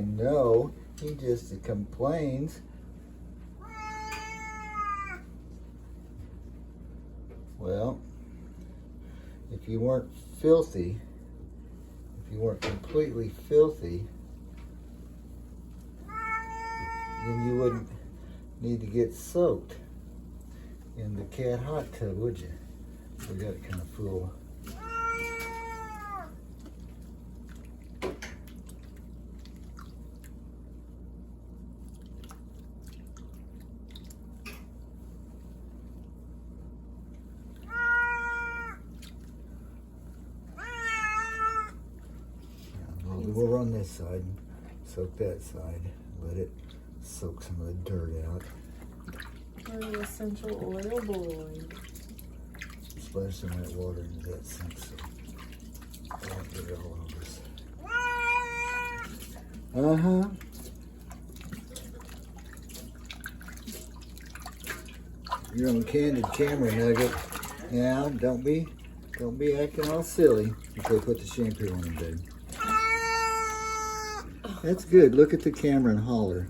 I know. He just complains. Well, if you weren't filthy, if you weren't completely filthy, then you wouldn't need to get soaked in the cat hot tub, would you? We got it kind of full. We'll run this side and soak that side. Let it soak some of the dirt out. We're the essential oil boy. Splash some of that water into that sink so I don't get it all over us. Uh-huh. You're on candid camera, Nugget. Yeah, don't be acting all silly before you put the shampoo on, babe. That's good. Look at the camera and holler.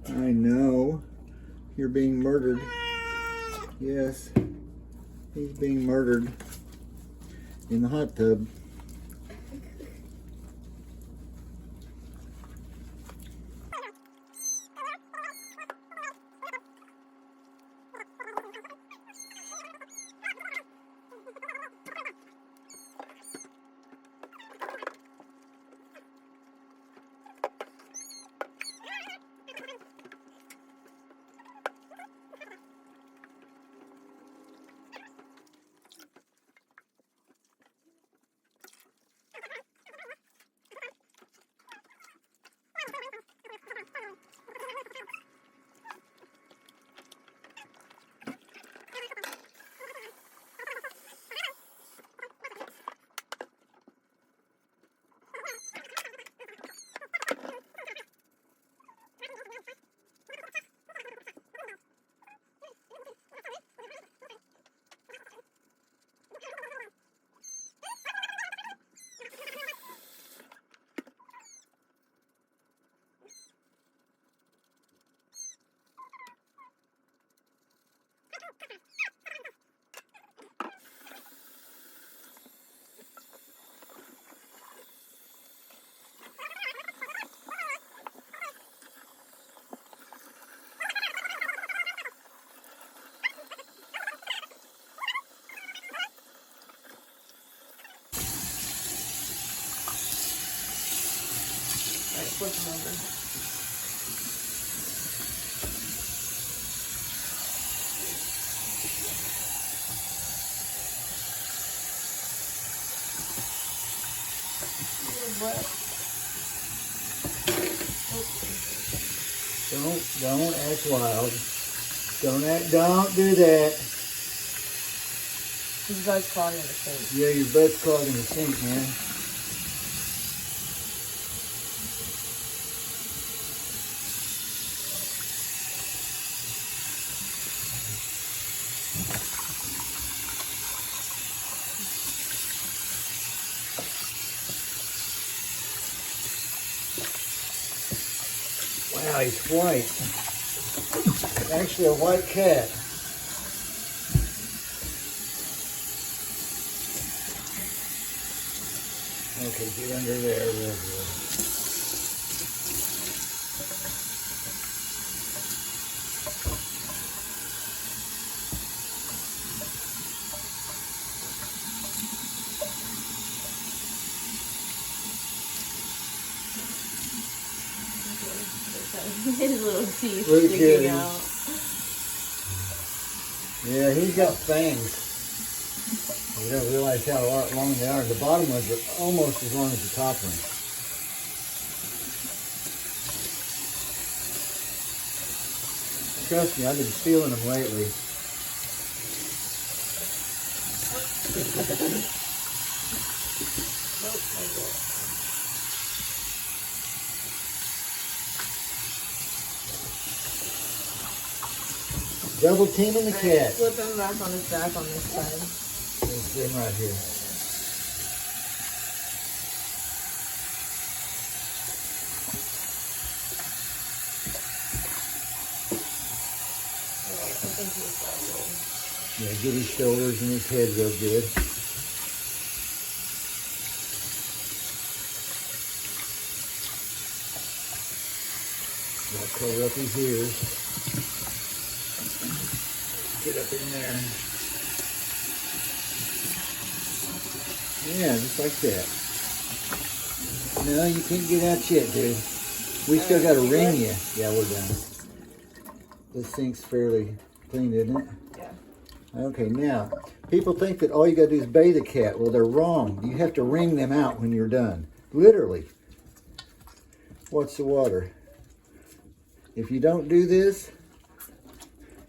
I know. You're being murdered. Yes. He's being murdered in the hot tub. Flip them over. Don't act wild. Don't do that. His butt's clogging the sink. Yeah, your butt's clogging the sink, man. Wow, he's white. Actually a white cat. Okay, get under there real good. His little teeth Look sticking out. Yeah, he's got fangs. You don't realize how long they are. The bottom ones are almost as long as the top ones. Trust me, I've been stealing them lately. Double teaming the cat. Flip him back on his back on this side. This thing right here. Yeah, get his shoulders and his head real good. Gotta cover up his ears. Get up in there. Yeah, just like that. No, you can't get out yet, dude. We still gotta ring you. Yeah, we're done. This sink's fairly clean, isn't it? Yeah. Okay, now, people think that all you gotta do is bathe a cat. Well, they're wrong. You have to wring them out when you're done. Literally. Watch the water. If you don't do this,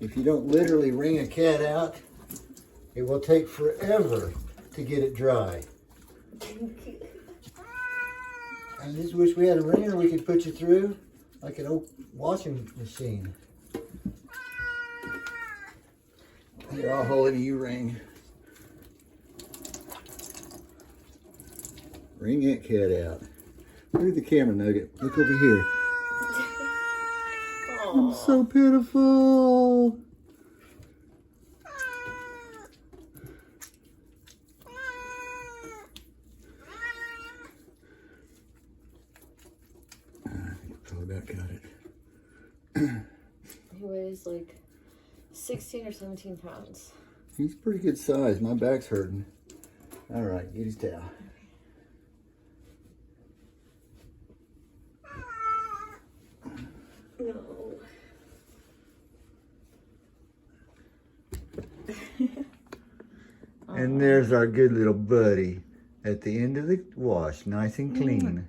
if you don't literally wring a cat out, it will take forever to get it dry. I just wish we had a wringer we could put you through, like an old washing machine. Here, I'll hold it and you wring. Wring that cat out. Look at the camera, Nugget. Look over here. I'm so pitiful. I think probably about got it. He weighs like 16 or 17 pounds. He's pretty good size. My back's hurting. All right, get his towel. No. And there's our good little buddy at the end of the wash, nice and clean.